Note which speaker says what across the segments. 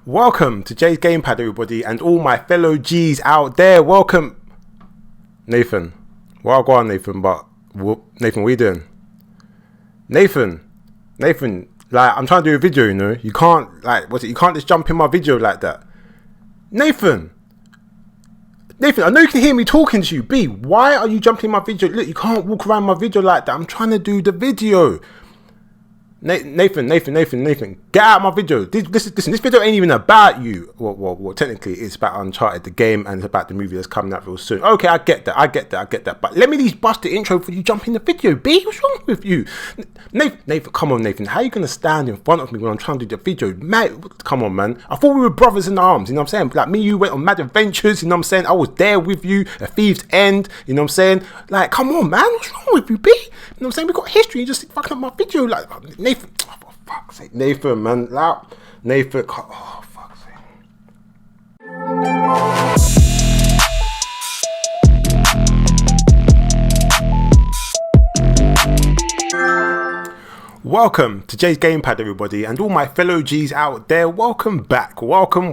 Speaker 1: Welcome to Jay's Gamepad, everybody, and all my fellow G's out there. Welcome, Nathan. Well, go on, Nathan. But Nathan, what are you doing? Nathan, like I'm trying to do a video. You know, you can't You can't just jump in my video like that. Nathan, I know you can hear me talking to you. B, why are you jumping in my video? Look, you can't walk around my video like that. I'm trying to do the video. Nathan, get out of my video. Listen, this video ain't even about you. Well, technically it's about Uncharted, the game, and it's about the movie that's coming out real soon. Okay, I get that. But let me at least bust the intro before you jump in the video, B. What's wrong with you? Nathan, come on, Nathan. How are you going to stand in front of me when I'm trying to do the video? Man, come on, man. I thought we were brothers in arms, you know what I'm saying? Like, me and you went on mad adventures, you know what I'm saying? I was there with you at Thieves' End, you know what I'm saying? Like, come on, man. What's wrong with you, B? You know what I'm saying? We got history. You just fucking up my video. Like, Nathan, oh, for fuck's sake. Nathan, man. Nathan, oh, fuck's sake. Welcome to Jay's Gamepad, everybody, and all my fellow G's out there. Welcome back. Welcome.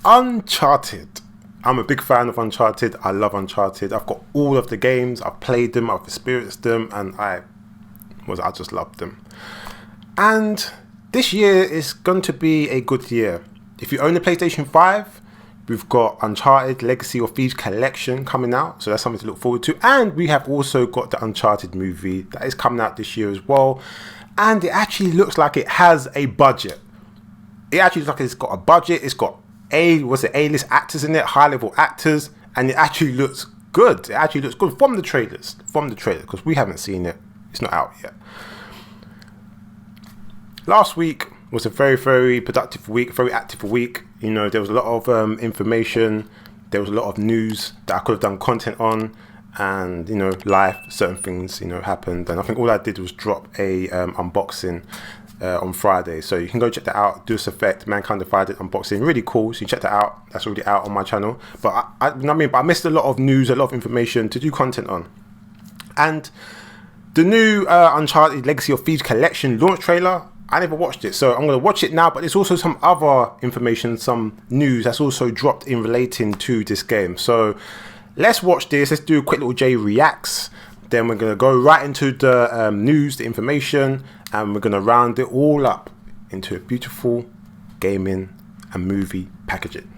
Speaker 1: Uncharted. I'm a big fan of Uncharted. I love Uncharted. I've got all of the games. I've played them. I've experienced them, and I just loved them. And this year is going to be a good year. If you own the PlayStation 5, we've got Uncharted Legacy of Thieves Collection coming out, so that's something to look forward to. And we have also got the Uncharted movie that is coming out this year as well. And it actually looks like it has a budget. It actually looks like it's got a budget. It's got A-list actors in it, high-level actors, and it actually looks good. It actually looks good from the trailers, because we haven't seen it. It's not out yet. Last week was a very, very productive week, very active week. You know, there was a lot of information. There was a lot of news that I could have done content on. And, you know, certain things, you know, happened. And I think all I did was drop a unboxing on Friday. So you can go check that out. Deus Effect, Mankind Divided unboxing. Really cool. So you check that out. That's already out on my channel. But I missed a lot of news, a lot of information to do content on. And the new Uncharted Legacy of Thieves Collection launch trailer, I never watched it, so I'm going to watch it now. But there's also some other information, some news that's also dropped in relating to this game. So let's watch this. Let's do a quick little J reacts. Then we're going to go right into the news, the information, and we're going to round it all up into a beautiful gaming and movie packaging.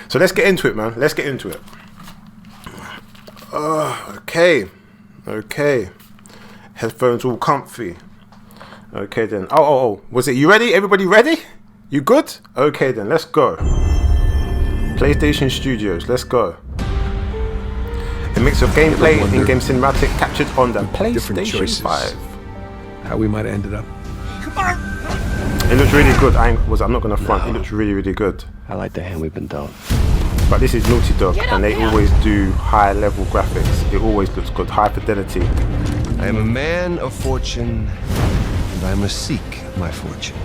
Speaker 1: So let's get into it, man. Let's get into it. Okay. Headphones all comfy. Okay then. Oh. Was it you ready? Everybody ready? You good? Okay then, let's go. PlayStation Studios, let's go. A mix of gameplay and in-game cinematic captured on the PlayStation 5.
Speaker 2: How we might have ended up.
Speaker 3: Come on!
Speaker 1: It looks really good. I'm not gonna front. No. It looks really, really good.
Speaker 2: I like the hand we've been dealt.
Speaker 1: But this is Naughty Dog, and they always do high level graphics. It always looks good, high fidelity.
Speaker 3: I am a man of fortune, and I must seek my fortune.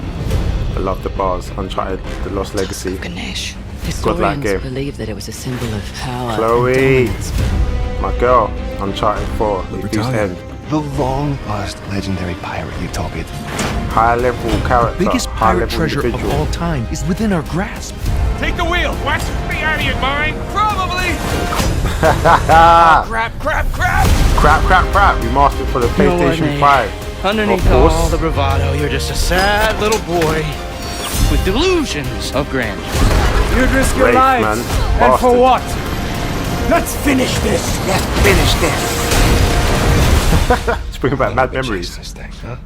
Speaker 1: I love the bars. Uncharted, The Lost Legacy.
Speaker 4: Ganesh.
Speaker 1: Godlike
Speaker 4: Historians
Speaker 1: game.
Speaker 4: believe that it was a symbol of power
Speaker 1: Chloe,
Speaker 4: and dominance.
Speaker 1: my girl. Uncharted 4, Thieves' End.
Speaker 3: The long-lost legendary pirate you told me.
Speaker 1: High level character.
Speaker 2: Biggest
Speaker 1: high
Speaker 2: pirate
Speaker 1: level
Speaker 2: treasure
Speaker 1: individual.
Speaker 2: of all time is within our grasp.
Speaker 5: Take the wheel! What? Be out of your mind? Probably! Crap!
Speaker 1: Crap. Remastered for the PlayStation 5.
Speaker 5: Underneath
Speaker 1: Of course.
Speaker 5: all the bravado, you're just a sad little boy with delusions of grandeur. You'd risk your
Speaker 1: Great,
Speaker 5: lives,
Speaker 1: man.
Speaker 5: and for
Speaker 1: Bastard.
Speaker 5: what? Let's finish this!
Speaker 1: It's bringing back mad memories.
Speaker 3: This thing, huh?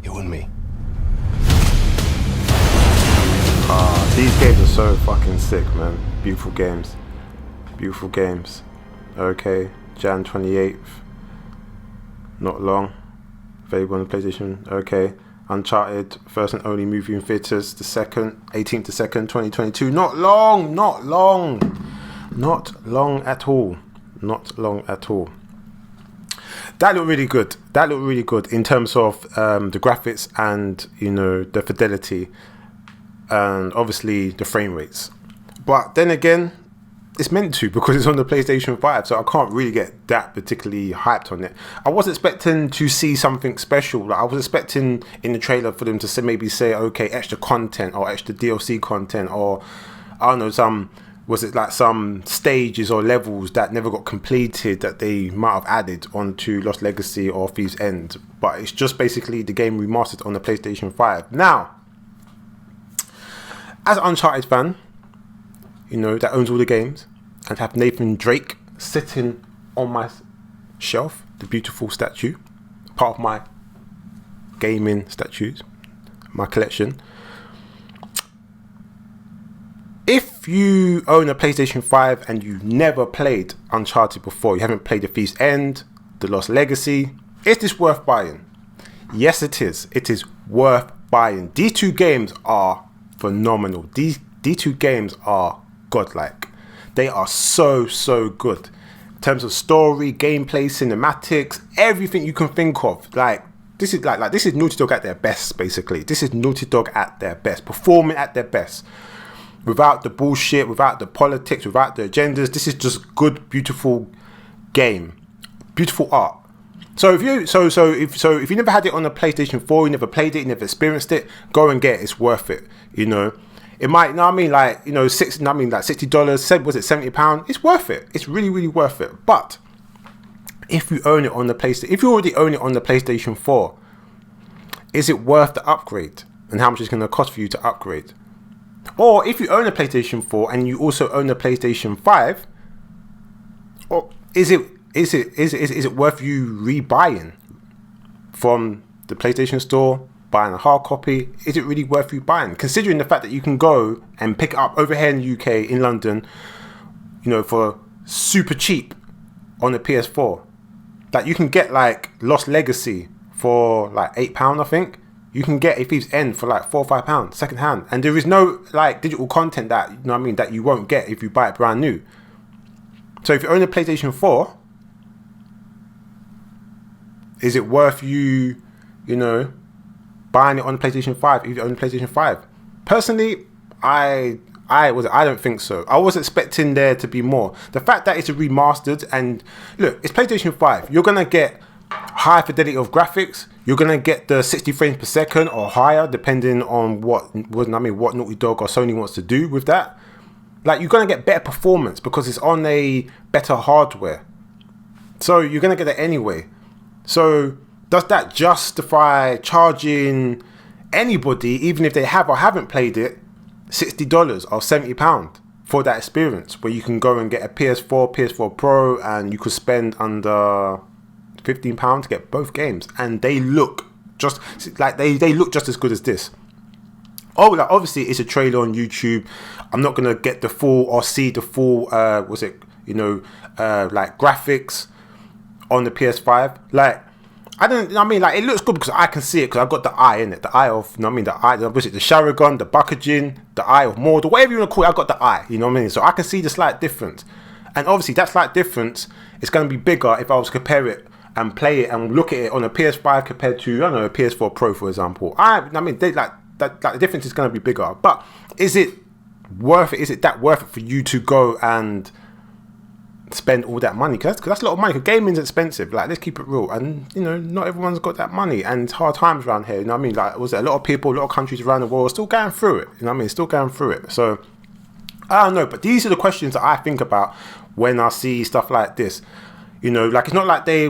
Speaker 3: You and me.
Speaker 1: These games are so fucking sick, man. Beautiful games. Okay, Jan 28th. Not long. Available on the PlayStation. Okay. Uncharted, first and only movie in theaters, 18th to 2nd, 2022. Not long at all. That looked really good. In terms of the graphics and, you know, the fidelity and obviously the frame rates. But then again, it's meant to, because it's on the PlayStation 5, so I can't really get that particularly hyped on it. I was expecting to see something special. Like, I was expecting in the trailer for them to say, maybe say, okay, extra content or extra DLC content, or I don't know, some stages or levels that never got completed that they might have added onto Lost Legacy or Thieves End. But it's just basically the game remastered on the PlayStation 5. Now, as an Uncharted fan, you know, that owns all the games, and have Nathan Drake sitting on my shelf, the beautiful statue, part of my gaming statues, my collection. If you own a PlayStation 5 and you never played Uncharted before, you haven't played The Thief's End, The Lost Legacy, is this worth buying? Yes, it is. It is worth buying. These two games are phenomenal. These two games are godlike. They are so good. In terms of story, gameplay, cinematics, everything you can think of. This is Naughty Dog at their best, basically. This is Naughty Dog at their best, performing at their best. Without the bullshit, without the politics, without the agendas. This is just good, beautiful game. Beautiful art. So if you never had it on the PlayStation 4, you never played it, you never experienced it, go and get it. It's worth it. You know, it might, $60, was it £70? It's worth it. It's really worth it. But if you own it on the PlayStation, if you already own it on the PlayStation 4, is it worth the upgrade? And how much it's going to cost for you to upgrade? Or if you own a PlayStation 4 and you also own a PlayStation 5, or is it worth you rebuying from the PlayStation Store, buying a hard copy? Is it really worth you buying? Considering the fact that you can go and pick it up over here in the UK, in London, you know, for super cheap on the PS4. Like, you can get like Lost Legacy for like £8, I think. You can get a Thieves End for like £4 or £5 second hand, and there is no like digital content that, you know what I mean, that you won't get if you buy it brand new. So if you own a PlayStation 4, is it worth you, you know, buying it on the PlayStation 5 if you own the PlayStation 5? Personally, I don't think so. I was expecting there to be more. The fact that it's a remastered, and look, it's PlayStation 5. You're gonna get high fidelity of graphics. You're gonna get the 60 frames per second or higher, depending on what Naughty Dog or Sony wants to do with that. Like, you're gonna get better performance because it's on a better hardware. So you're gonna get that anyway. So does that justify charging anybody, even if they have or haven't played it, $60 or £70 for that experience, where you can go and get a PS4 Pro, and you could spend under £15 to get both games, and they look just like they look just as good as this. Oh, like, obviously it's a trailer on YouTube. I'm not gonna get the full or see the full like graphics on the PS5. Like, it looks good because I can see it, because I've got the eye in it, the eye of, the Sharagon, the Bakujin, the eye of Mordor, whatever you want to call it. I've got the eye, you know what I mean? So I can see the slight difference, and obviously that slight difference is going to be bigger if I was to compare it and play it and look at it on a PS5 compared to, I don't know, a PS4 Pro, for example. The difference is going to be bigger. But is it worth it? Is it that worth it for you to go and spend all that money? Because that's a lot of money. Because gaming's expensive. Like, let's keep it real. And, you know, not everyone's got that money. And it's hard times around here. You know what I mean? Like, was there a lot of people, a lot of countries around the world are still going through it. You know what I mean? Still going through it. So, I don't know. But these are the questions that I think about when I see stuff like this. You know, like, it's not like they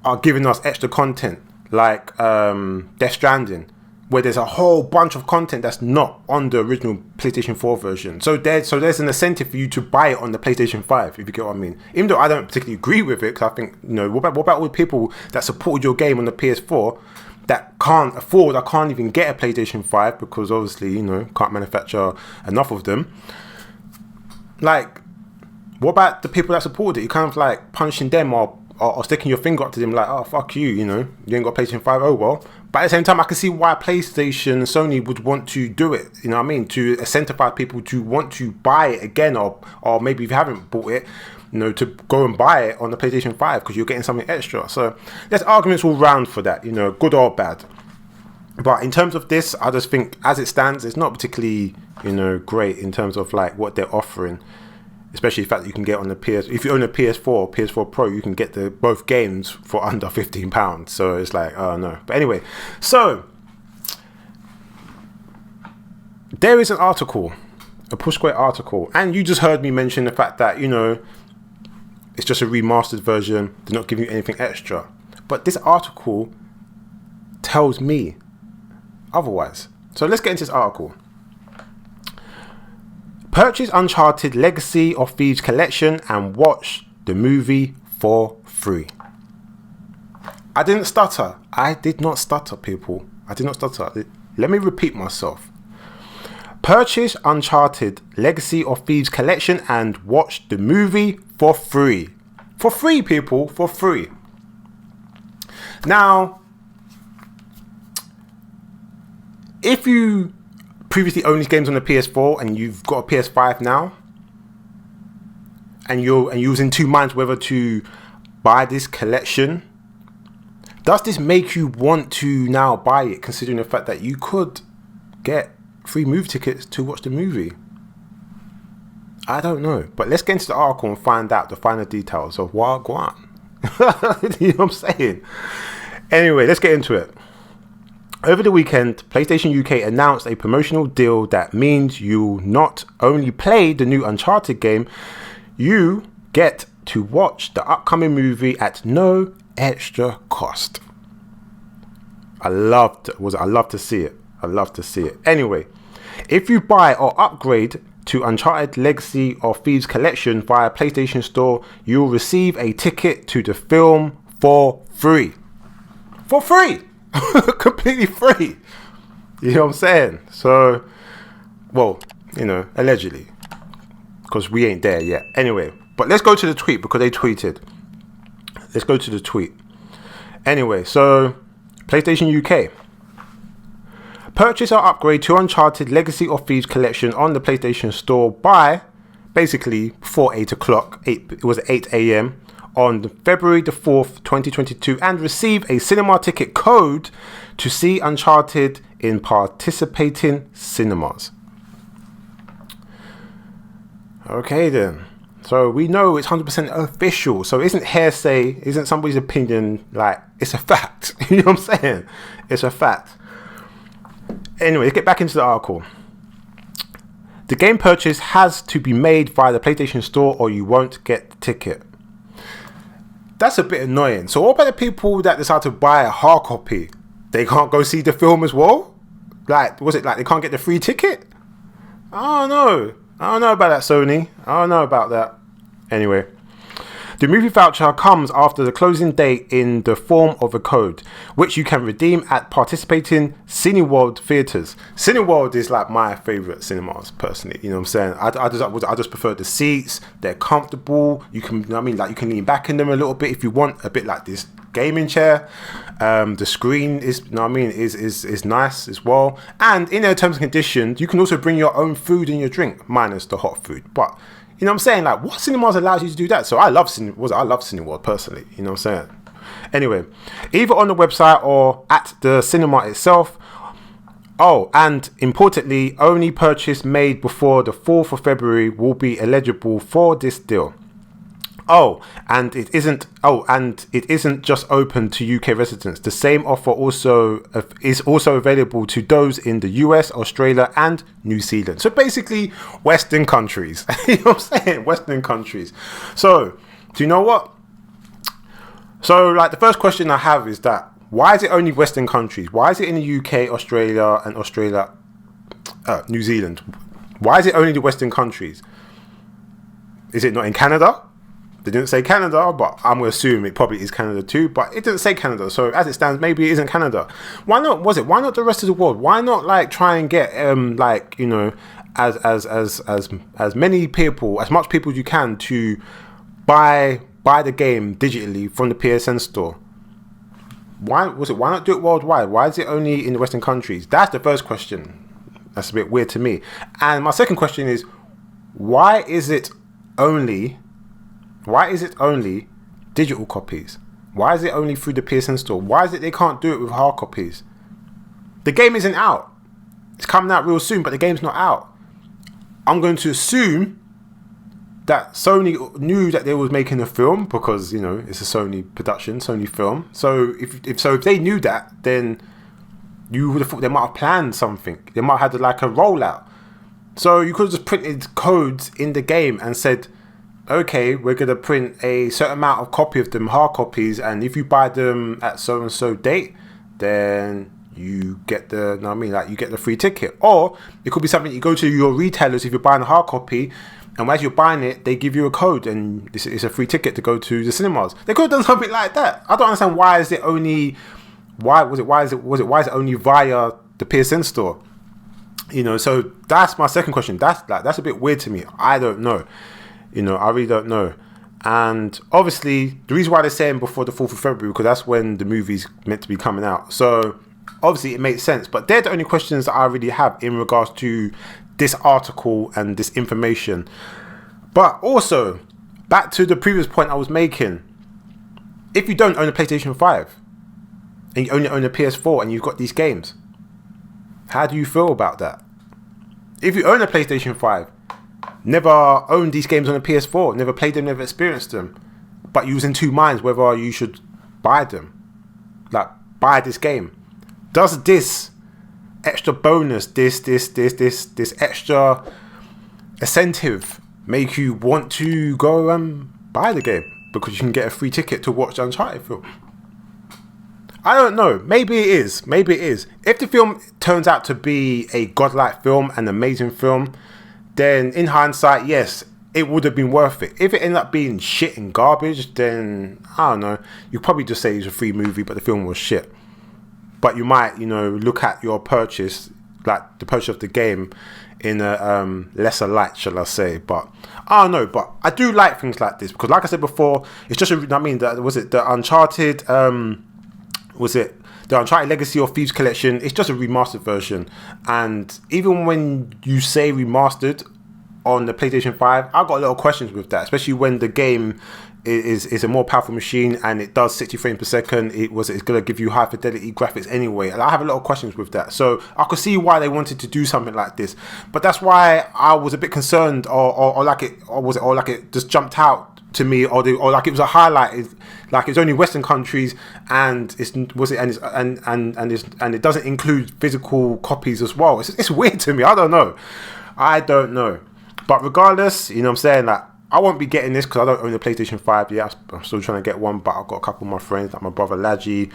Speaker 1: are giving us extra content like Death Stranding, where there's a whole bunch of content that's not on the original PlayStation 4 version. So there's an incentive for you to buy it on the PlayStation 5, if you get what I mean. Even though I don't particularly agree with it, because I think, you know, what about all the people that supported your game on the PS4 that can't afford, I can't even get a PlayStation 5 because obviously, you know, can't manufacture enough of them. Like, what about the people that supported it? You kind of like punishing them or sticking your finger up to them like, oh, fuck you, you know, you ain't got PlayStation 5, oh well. But at the same time, I can see why PlayStation and Sony would want to do it, you know what I mean, to incentivize people to want to buy it again, or maybe if you haven't bought it, you know, to go and buy it on the PlayStation 5 because you're getting something extra. So there's arguments all round for that, you know, good or bad. But in terms of this, I just think as it stands, it's not particularly, great in terms of like what they're offering. Especially the fact that you can get on the PS. If you own a PS4 or PS4 Pro, you can get both games for under £15. So it's like, oh no. But anyway, so there is an article, a Push Square article, and you just heard me mention the fact that it's just a remastered version. They're not giving you anything extra. But this article tells me otherwise. So let's get into this article. Purchase Uncharted Legacy of Thieves Collection and watch the movie for free. I didn't stutter. I did not stutter, people. I did not stutter. Let me repeat myself. Purchase Uncharted Legacy of Thieves Collection and watch the movie for free. For free, people. For free. Now, if you previously owned these games on the PS4 and you've got a PS5 now, and you was in two minds whether to buy this collection, does this make you want to now buy it, considering the fact that you could get free movie tickets to watch the movie? I don't know, but let's get into the article and find out the finer details of what go on. You know what I'm saying? Anyway, let's get into it. Over the weekend, PlayStation UK announced a promotional deal that means you'll not only play the new Uncharted game, you get to watch the upcoming movie at no extra cost. I love to see it. I love to see it. Anyway, if you buy or upgrade to Uncharted Legacy of Thieves Collection via PlayStation Store, you'll receive a ticket to the film for free. For free! Completely free. You know what I'm saying? So, well, allegedly, because we ain't there yet. Anyway, but let's go to the tweet because they tweeted. Let's go to the tweet. Anyway, so PlayStation UK. Purchase or upgrade to Uncharted Legacy of Thieves Collection on the PlayStation Store by basically before 8 o'clock. It was 8 a.m. on February the 4th, 2022, and receive a cinema ticket code to see Uncharted in participating cinemas. Okay then. So we know it's 100% official. So it isn't hearsay, isn't somebody's opinion, like it's a fact. You know what I'm saying? It's a fact. Anyway, let's get back into the article. The game purchase has to be made via the PlayStation Store or you won't get the ticket. That's a bit annoying. So what about the people that decide to buy a hard copy? They can't go see the film as well? Like, was it like they can't get the free ticket? I don't know. I don't know about that, Sony. I don't know about that. Anyway, the movie voucher comes after the closing date in the form of a code, which you can redeem at participating Cineworld theatres. Cineworld is like my favourite cinemas, personally. You know what I'm saying? I just prefer the seats. They're comfortable. You can, you can lean back in them a little bit if you want, a bit like this gaming chair. The screen is, is nice as well. And in their terms and conditions, you can also bring your own food and your drink, minus the hot food. But you know what I'm saying? Like, what cinemas allows you to do that? So I love Cineworld personally. You know what I'm saying? Anyway, either on the website or at the cinema itself. Oh, and importantly, only purchase made before the 4th of February will be eligible for this deal. It isn't just open to UK residents. The same offer is also available to those in the US, Australia, and New Zealand. So basically, Western countries. You know what I'm saying? Western countries. So, do you know what? So, like, the first question I have is that why is it only Western countries? Why is it in the UK, Australia, and New Zealand? Why is it only the Western countries? Is it not in Canada? They didn't say Canada, but I'm going to assume it probably is Canada too. But it didn't say Canada, so as it stands, maybe it isn't Canada. Why not? Why not the rest of the world? Why not like try and get as many people, as much people as you can to buy the game digitally from the PSN store? Why not do it worldwide? Why is it only in the Western countries? That's the first question. That's a bit weird to me. And my second question is, why is it only digital copies? Why is it only through the PSN store? Why is it they can't do it with hard copies? The game isn't out. It's coming out real soon, but the game's not out. I'm going to assume that Sony knew that they was making a film because, you know, it's a Sony production, Sony film. So if they knew that, then you would have thought they might have planned something. They might have had like a rollout. So you could have just printed codes in the game and said, okay, we're going to print a certain amount of copy of them, hard copies, and if you buy them at so and so date, then you get the, you get the free ticket. Or it could be something you go to your retailers if you're buying a hard copy, and as you're buying it, they give you a code, and it's a free ticket to go to the cinemas. They could have done something like that. I don't understand why is it only via the PSN store? You know, so that's my second question. That's a bit weird to me. I don't know. You know, I really don't know. And obviously, the reason why they're saying before the 4th of February, because that's when the movie's meant to be coming out. So obviously it makes sense. But they're the only questions that I really have in regards to this article and this information. But also, back to the previous point I was making. If you don't own a PlayStation 5 and you only own a PS4 and you've got these games, how do you feel about that? If you own a PlayStation 5, never owned these games on a PS4, never played them, never experienced them, but you was in two minds whether you should buy them, like buy this game, does this extra bonus, this extra incentive make you want to go and buy the game because you can get a free ticket to watch the Uncharted film? I don't know. Maybe it is. Maybe it is. If the film turns out to be a godlike film, an amazing film, then in hindsight, yes, it would have been worth it. If it ended up being shit and garbage, then I don't know. You probably just say it's a free movie, but the film was shit. But you might, you know, look at your purchase, like the purchase of the game, in a lesser light, shall I say? But I don't know. But I do like things like this because, like I said before, it's just the Uncharted? The Uncharted Legacy or Thieves collection? It's just a remastered version, and even when you say remastered on the PlayStation 5, I've got a lot of questions with that, especially when the game is a more powerful machine and it does 60 frames per second. It's going to give you high fidelity graphics anyway, and I have a lot of questions with that. So I could see why they wanted to do something like this, but that's why I was a bit concerned, or like it just jumped out to me, or like it was a highlight, like it's only Western countries, and it doesn't include physical copies as well. It's weird to me. I don't know. But regardless, you know what I'm saying, like I won't be getting this because I don't own a PlayStation 5 yet. I'm still trying to get one, but I've got a couple of my friends, like my brother Laji,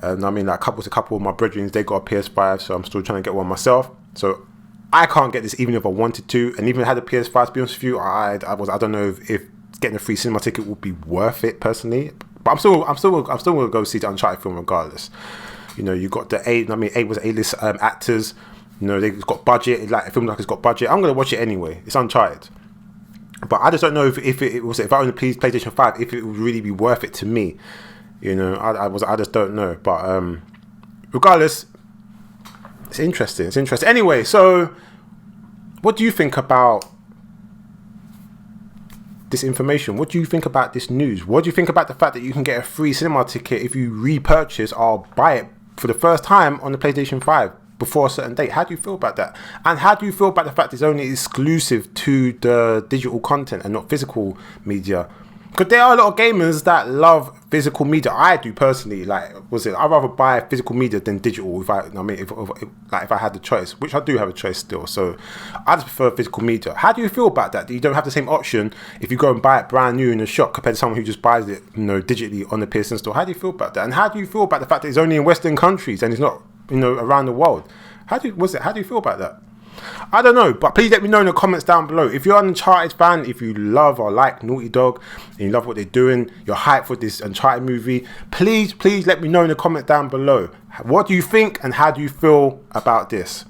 Speaker 1: and a couple of my brethren, they got a PS5, so I'm still trying to get one myself. So I can't get this even if I wanted to, and even had a PS5, to be honest with you, I don't know if getting a free cinema ticket would be worth it personally. But I'm still gonna go see the Uncharted film regardless. You know, you got the eight was A-list actors. You know, they've got budget. Like a film like it's got budget. I'm gonna watch it anyway. It's Uncharted. But I just don't know if I own a PlayStation 5, if it would really be worth it to me. You know, I just don't know. But regardless, it's interesting. Anyway, so what do you think about this information? What do you think about this news? What do you think about the fact that you can get a free cinema ticket if you repurchase or buy it for the first time on the PlayStation 5 before a certain date? How do you feel about that? And how do you feel about the fact it's only exclusive to the digital content and not physical media? Because there are a lot of gamers that love physical media. I do personally. I'd rather buy physical media than digital if I had the choice, which I do have a choice still. So I just prefer physical media. How do you feel about that? You don't have the same option if you go and buy it brand new in a shop compared to someone who just buys it, you know, digitally on the PSN store. How do you feel about that? And how do you feel about the fact that it's only in Western countries and it's not, you know, around the world? How do you feel about that? I don't know, but please let me know in the comments down below. If you're an Uncharted fan, if you love or like Naughty Dog, and you love what they're doing, you're hyped for this Uncharted movie, please let me know in the comments down below. What do you think and how do you feel about this?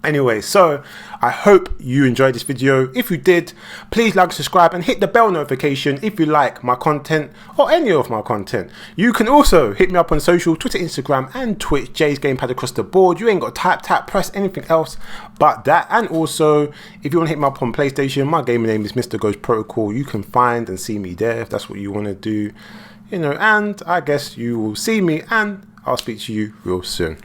Speaker 1: Anyway, so I hope you enjoyed this video. If you did, please like, subscribe, and hit the bell notification if you like my content or any of my content. You can also hit me up on social, Twitter, Instagram, and Twitch, Jay's Gamepad across the board. You ain't got to tap, press anything else but that. And also, if you want to hit me up on PlayStation, my gaming name is MrGhostProtocol. You can find and see me there if that's what you want to do. You know, and I guess you will see me, and I'll speak to you real soon.